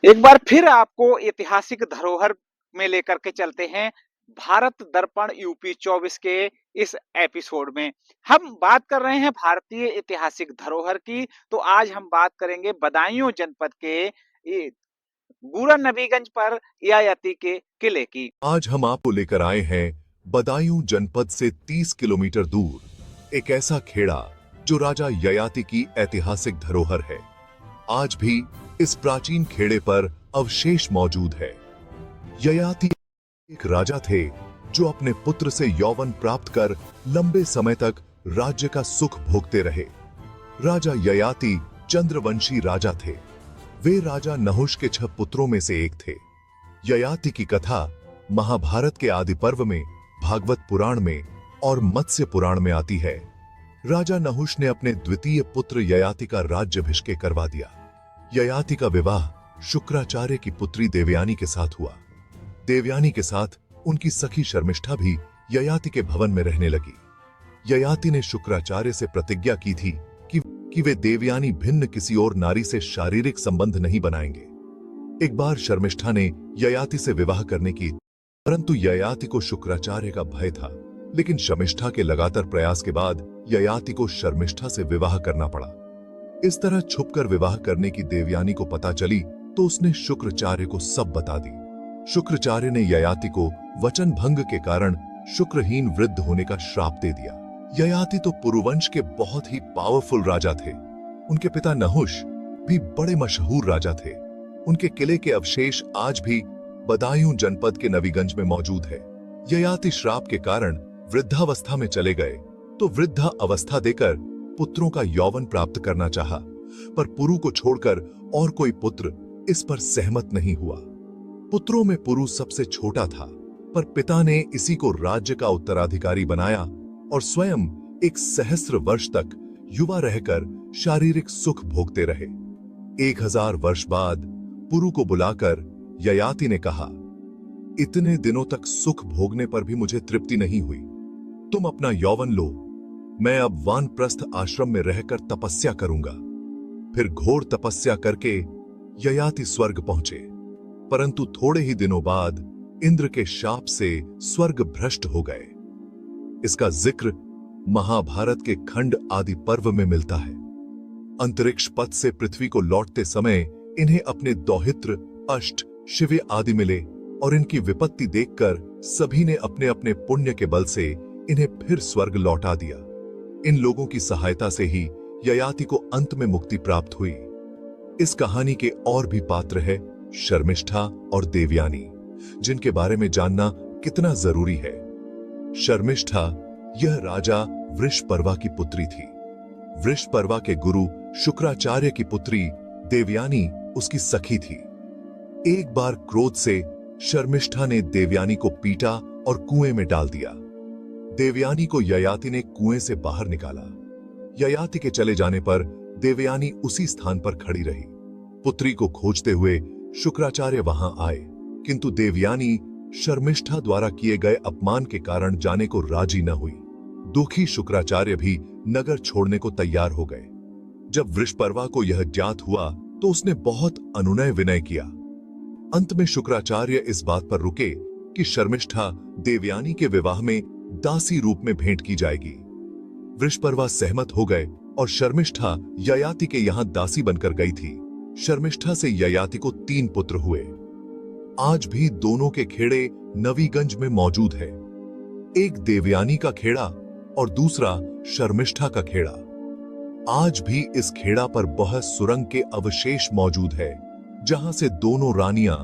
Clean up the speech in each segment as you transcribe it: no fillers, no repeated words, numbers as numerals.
एक बार फिर आपको ऐतिहासिक धरोहर में लेकर के चलते हैं भारत दर्पण यूपी 24 के इस एपिसोड में। हम बात कर रहे हैं भारतीय ऐतिहासिक धरोहर की, तो आज हम बात करेंगे बदायूं जनपद के ये बूरा नबीगंज पर ययाति के किले की। आज हम आपको लेकर आए हैं बदायूं जनपद से 30 किलोमीटर दूर एक ऐसा खेड़ा जो राजा ययाति की ऐतिहासिक धरोहर है। आज भी इस प्राचीन खेड़े पर अवशेष मौजूद है। ययाति एक राजा थे जो अपने पुत्र से यौवन प्राप्त कर लंबे समय तक राज्य का सुख भोगते रहे। राजा ययाति चंद्रवंशी राजा थे। वे राजा नहुष के 6 पुत्रों में से एक थे। ययाति की कथा महाभारत के आदि पर्व में, भागवत पुराण में और मत्स्य पुराण में आती है। राजा नहुष ने अपने द्वितीय पुत्र ययाति का राज्याभिषेक करवा दिया। ययाति का विवाह शुक्राचार्य की पुत्री देवयानी के साथ हुआ। देवयानी के साथ उनकी सखी शर्मिष्ठा भी ययाति के भवन में रहने लगी। ययाति ने शुक्राचार्य से प्रतिज्ञा की थी कि वे देवयानी भिन्न किसी और नारी से शारीरिक संबंध नहीं बनाएंगे। एक बार शर्मिष्ठा ने ययाति से विवाह करने की, परंतु ययाति को शुक्राचार्य का भय था। लेकिन शर्मिष्ठा के लगातार प्रयास के बाद ययाति को शर्मिष्ठा से विवाह करना पड़ा। इस तरह छुपकर विवाह करने की देवयानी को पता चली तो उसने शुक्राचार्य को सब बता दी। शुक्राचार्य ने ययाति को वचन भंग के कारण शुक्रहीन वृद्ध होने का श्राप दे दिया। ययाति तो पुरुवंश के बहुत ही पावरफुल राजा थे। उनके पिता नहुष भी बड़े मशहूर राजा थे। उनके किले के अवशेष आज भी बदायूं जनपद के नवीगंज में मौजूद है। ययाति श्राप के कारण वृद्धावस्था में चले गए तो वृद्धा अवस्था देकर पुत्रों का यौवन प्राप्त करना चाहा, पर पुरु को छोड़कर और कोई पुत्र इस पर सहमत नहीं हुआ। पुत्रों में पुरु सबसे छोटा था, पर पिता ने इसी को राज्य का उत्तराधिकारी बनाया और स्वयं एक सहस्र वर्ष तक युवा रहकर शारीरिक सुख भोगते रहे। 1000 वर्ष बाद पुरु को बुलाकर ययाति ने कहा, इतने दिनों तक सुख भोगने पर भी मुझे तृप्ति नहीं हुई। तुम अपना यौवन लो, मैं अब वानप्रस्थ आश्रम में रहकर तपस्या करूंगा। फिर घोर तपस्या करके ययाति स्वर्ग पहुंचे, परंतु थोड़े ही दिनों बाद इंद्र के शाप से स्वर्ग भ्रष्ट हो गए। इसका जिक्र महाभारत के खंड आदि पर्व में मिलता है। अंतरिक्ष पथ से पृथ्वी को लौटते समय इन्हें अपने दौहित्र, अष्ट, शिव्य आदि मिले और इनकी विपत्ति देखकर सभी ने अपने अपने पुण्य के बल से इन्हें फिर स्वर्ग लौटा दिया। इन लोगों की सहायता से ही ययाति को अंत में मुक्ति प्राप्त हुई। इस कहानी के और भी पात्र है शर्मिष्ठा और देवयानी, जिनके बारे में जानना कितना जरूरी है। शर्मिष्ठा यह राजा वृषपर्वा की पुत्री थी। वृषपर्वा के गुरु शुक्राचार्य की पुत्री देवयानी उसकी सखी थी। एक बार क्रोध से शर्मिष्ठा ने देवयानी को पीटा और कुएं में डाल दिया। देवयानी को ययाति ने कुएं से बाहर निकाला। ययाति के चले जाने पर देवयानी उसी स्थान पर खड़ी रही। पुत्री को खोजते हुए शुक्राचार्य वहां आए, किंतु देवयानी शर्मिष्ठा द्वारा किए गए अपमान के कारण जाने को राजी न हुई। दुखी शुक्राचार्य भी नगर छोड़ने को तैयार हो गए। जब वृषपर्वा को यह ज्ञात हुआ तो उसने बहुत अनुनय विनय किया। अंत में शुक्राचार्य इस बात पर रुके कि शर्मिष्ठा देवयानी के विवाह में दासी रूप में भेंट की जाएगी। वृषपर्वा सहमत हो गए और शर्मिष्ठा ययाति के यहां दासी बनकर गई थी। शर्मिष्ठा से ययाति को 3 पुत्र हुए। आज भी दोनों के खेड़े नवीगंज में मौजूद है। एक देवयानी का खेड़ा और दूसरा शर्मिष्ठा का खेड़ा। आज भी इस खेड़ा पर बहुत सुरंग के अवशेष मौजूद है, जहां से दोनों रानियां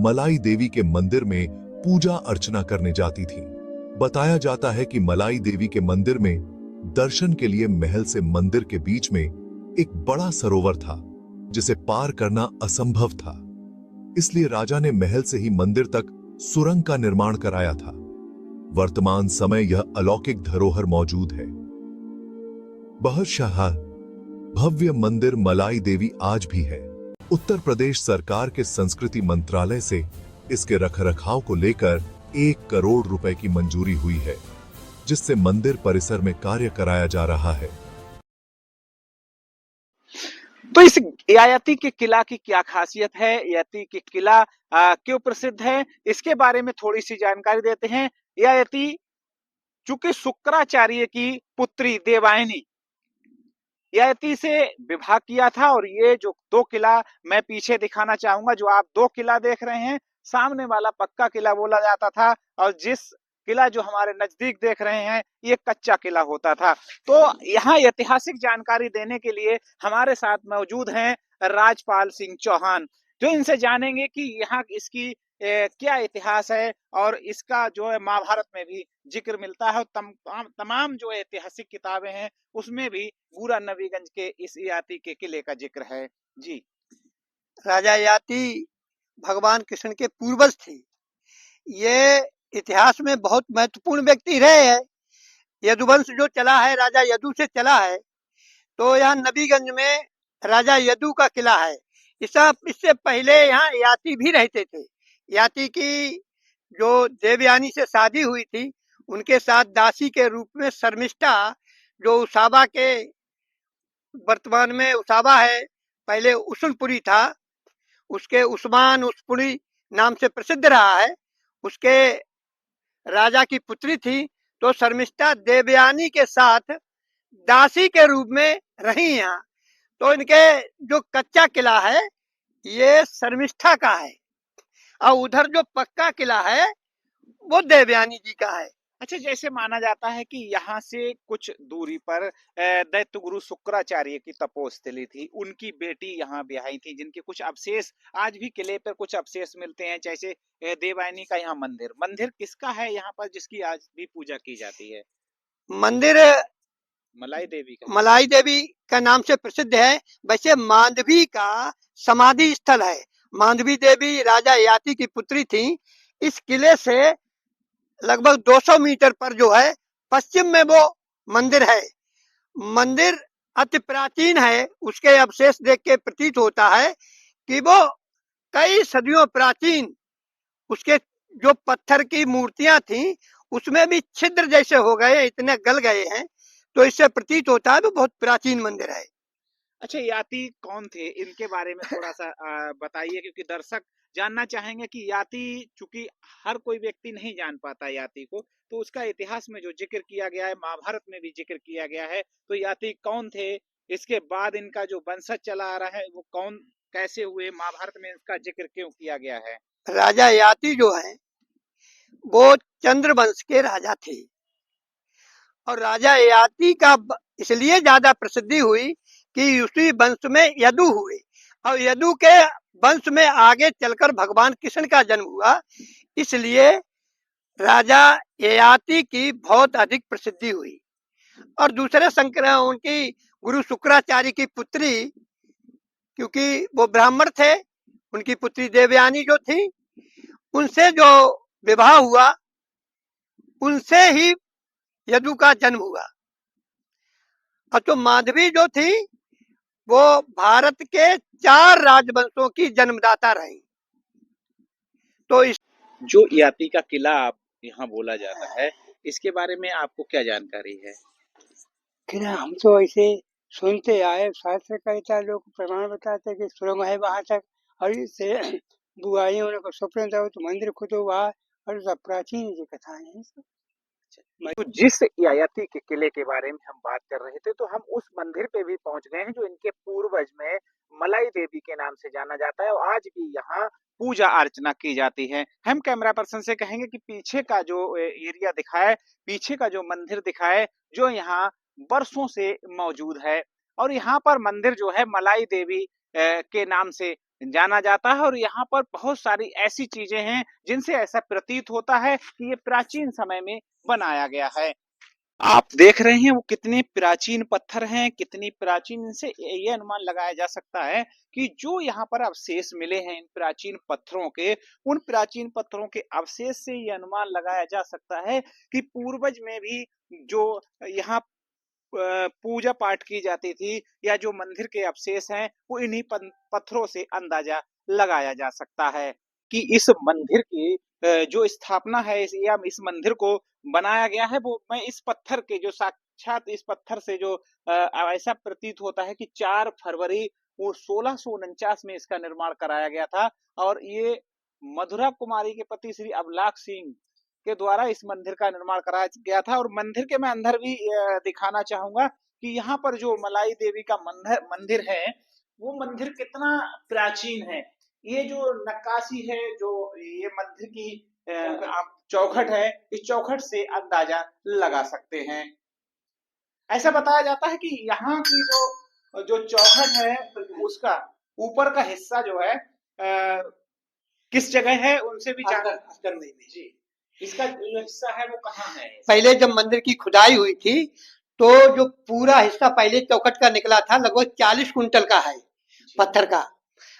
मलाई देवी के मंदिर में पूजा अर्चना करने जाती थीं। बताया जाता है कि मलाई देवी के मंदिर में दर्शन के लिए महल से मंदिर के बीच में एक बड़ा सरोवर था, जिसे पार करना असंभव था। इसलिए राजा ने महल से ही मंदिर तक सुरंग का निर्माण कराया था। वर्तमान समय यह अलौकिक धरोहर मौजूद है। बहुशाह भव्य मंदिर मलाई देवी आज भी है। उत्तर प्रदेश सरकार के संस्कृति मंत्रालय से इसके रखरखाव को लेकर 1 करोड़ रुपए की मंजूरी हुई है, जिससे मंदिर परिसर में कार्य कराया जा रहा है। तो इस ययाति के किला की क्या खासियत है, ययाति के किला क्यों प्रसिद्ध है, इसके बारे में थोड़ी सी जानकारी देते हैं। ययाति चूंकि शुक्राचार्य की पुत्री देवयानी ययाति से विवाह किया था, और ये जो दो किला मैं पीछे दिखाना चाहूंगा, जो आप दो किला देख रहे हैं, सामने वाला पक्का किला बोला जाता था, और जिस किला जो हमारे नजदीक देख रहे हैं ये कच्चा किला होता था। तो यहाँ ऐतिहासिक जानकारी देने के लिए हमारे साथ मौजूद हैं राजपाल सिंह चौहान, जो इनसे जानेंगे कि यहाँ इसकी क्या इतिहास है, और इसका जो है महाभारत में भी जिक्र मिलता है, और तमाम जो ऐतिहासिक किताबें हैं उसमें भी पूरा नबीगंज के इस ययाति के किले का जिक्र है। जी, राजा ययाति भगवान कृष्ण के पूर्वज थे। ये इतिहास में बहुत महत्वपूर्ण व्यक्ति रहे हैं। यदुवंश जो चला है राजा यदु से चला है, तो यहाँ नबीगंज में राजा यदु का किला है। इससे पहले यहाँ ययाति भी रहते थे। ययाति की जो देवयानी से शादी हुई थी, उनके साथ दासी के रूप में शर्मिष्ठा, जो उसाबा के वर्तमान में उसाबा है, पहले उसुलपुरी था, उसके उस्मान उसपुरी नाम से प्रसिद्ध रहा है, उसके राजा की पुत्री थी। तो शर्मिष्ठा देवयानी के साथ दासी के रूप में रही यहाँ। तो इनके जो कच्चा किला है ये शर्मिष्ठा का है, और उधर जो पक्का किला है वो देवयानी जी का है। अच्छा, जैसे माना जाता है कि यहाँ से कुछ दूरी पर दैत्य गुरु शुक्राचार्य की तपोस्थली थी, उनकी बेटी यहाँ ब्याही थी, जिनके कुछ अवशेष आज भी किले पर कुछ अवशेष मिलते हैं, जैसे देवयानी का यहाँ मंदिर। मंदिर किसका है यहाँ पर जिसकी आज भी पूजा की जाती है? मंदिर मलाई देवी का नाम से प्रसिद्ध है। वैसे मांडवी का समाधि स्थल है। मांडवी देवी राजा ययाति की पुत्री थी। इस किले से लगभग 200 मीटर पर जो है पश्चिम में वो मंदिर है। मंदिर अति प्राचीन है। उसके अवशेष देख के प्रतीत होता है कि वो कई सदियों प्राचीन, उसके जो पत्थर की मूर्तियां थी उसमें भी छिद्र जैसे हो गए, इतने गल गए हैं, तो इससे प्रतीत होता है वो बहुत प्राचीन मंदिर है। अच्छा, ययाति कौन थे, इनके बारे में थोड़ा सा बताइए, क्योंकि दर्शक जानना चाहेंगे कि ययाति, चूंकि हर कोई व्यक्ति नहीं जान पाता ययाति को, तो उसका इतिहास में जो जिक्र किया गया है, महाभारत में भी जिक्र किया गया है, तो ययाति कौन थे, इसके बाद इनका जो वंशज चला आ रहा है वो कौन, कैसे हुए, महाभारत में इसका जिक्र क्यों किया गया है? राजा ययाति जो है वो चंद्र वंश के राजा थे, और राजा ययाति का इसलिए ज्यादा प्रसिद्धि हुई कि उसी वंश में यदु हुए, और यदु के वंश में आगे चलकर भगवान कृष्ण का जन्म हुआ। इसलिए राजा ययाति की बहुत अधिक प्रसिद्धि हुई। और दूसरे उनकी गुरु शुक्राचार्य की पुत्री, क्योंकि वो ब्राह्मण थे, उनकी पुत्री देवयानी जो थी, उनसे जो विवाह हुआ, उनसे ही यदु का जन्म हुआ। और तो माधवी जो थी वो भारत के 4 राजवंशों की जन्मदाता रही। तो इस जो ययाति का किला आप यहाँ बोला जाता है, इसके बारे में आपको क्या जानकारी है? किला हम तो ऐसे सुनते आए, शास्त्र कहता है, लोग प्रमाण बताते कि सुरंग है वहां तक, और इससे बुआइयों को स्वप्न था तो मंदिर खुद हुआ, और सब प्राचीन जो कथाएं हैं सब। तो जिस ययाति के किले के बारे में हम बात कर रहे थे, तो हम उस मंदिर पे भी पहुंच गए हैं जो इनके पूर्वज में मलाई देवी के नाम से जाना जाता है, और आज भी यहाँ पूजा अर्चना की जाती है। हम कैमरा पर्सन से कहेंगे कि पीछे का जो एरिया दिखाए, पीछे का जो मंदिर दिखाए, जो यहाँ वर्षों से मौजूद है, और यहाँ पर मंदिर जो है मलाई देवी के नाम से जाना जाता है, और यहाँ पर बहुत सारी ऐसी चीजें हैं जिनसे ऐसा प्रतीत होता है कि ये प्राचीन समय में बनाया गया है। आप देख रहे हैं वो कितने प्राचीन पत्थर हैं, कितनी प्राचीन, इनसे ये अनुमान लगाया जा सकता है कि जो यहाँ पर अवशेष मिले हैं इन प्राचीन पत्थरों के, उन प्राचीन पत्थरों के अवशेष से ये अनुमान लगाया जा सकता है कि पूर्वज में भी जो यहाँ पूजा पाठ की जाती थी, या जो मंदिर के अवशेष हैं, वो इन्हीं पत्थरों से अंदाजा लगाया जा सकता है कि इस मंदिर की जो स्थापना है, या इस मंदिर को बनाया गया है, वो मैं इस पत्थर के जो साक्षात इस पत्थर से जो ऐसा प्रतीत होता है कि 4 फरवरी वो 1649 में इसका निर्माण कराया गया था। और ये मधुरा कुमारी के पति श्री अबलाक सिंह के द्वारा इस मंदिर का निर्माण कराया गया था। और मंदिर के मैं अंदर भी दिखाना चाहूंगा कि यहाँ पर जो मलाई देवी का मंदिर है, वो मंदिर कितना प्राचीन है। ये जो नक्काशी है, जो ये मंदिर की आप चौखट है, इस चौखट से अंदाजा लगा सकते हैं। ऐसा बताया जाता है कि यहाँ की जो जो चौखट है, उसका ऊपर का हिस्सा जो है किस जगह है, उनसे भी जान अस्तर में जी, इसका जो हिस्सा है वो कहाँ है? पहले जब मंदिर की खुदाई हुई थी तो जो पूरा हिस्सा पहले चौखट का निकला था, लगभग 40 कुंटल का है पत्थर का।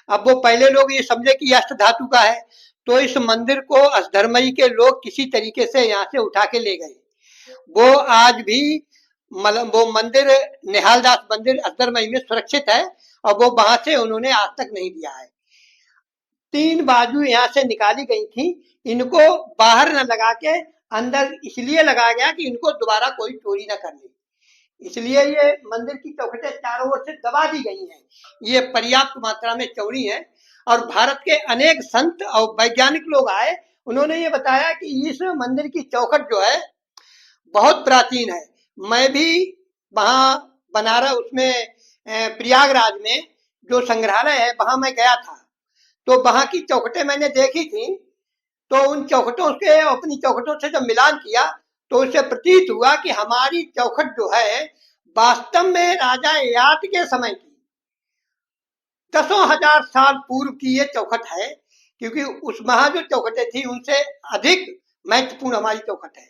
अब वो पहले लोग ये समझे कि अष्ट धातु का है, तो इस मंदिर को अष्टधर्मई के लोग किसी तरीके से यहाँ से उठा के ले गए। वो आज भी मतलब वो मंदिर निहालदास मंदिर अष्टधर्मई में सुरक्षित है, और वो वहां से उन्होंने आज तक नहीं दिया है। 3 बाजू यहाँ से निकाली गई थी, इनको बाहर न लगा के अंदर इसलिए लगाया गया कि इनको दोबारा कोई चोरी न कर ले, इसलिए ये मंदिर की चौखटें चारों ओर से दबा दी गई हैं। ये पर्याप्त मात्रा में चौड़ी है। और भारत के अनेक संत और वैज्ञानिक लोग आए, उन्होंने ये बताया कि इस मंदिर की चौखट जो है बहुत प्राचीन है। मैं भी वहाँ बनारस उसमें प्रयागराज में जो संग्रहालय है वहां मैं गया था, तो वहां की चौखटें मैंने देखी थी। तो उन चौखटों से अपनी चौखटों से जब मिलान किया तो उससे प्रतीत हुआ कि हमारी चौखट जो है वास्तव में राजा ययाति के समय की, दसों हजार साल पूर्व की ये चौखट है, क्योंकि उस वहां जो चौखटें थी उनसे अधिक महत्वपूर्ण हमारी चौखट है।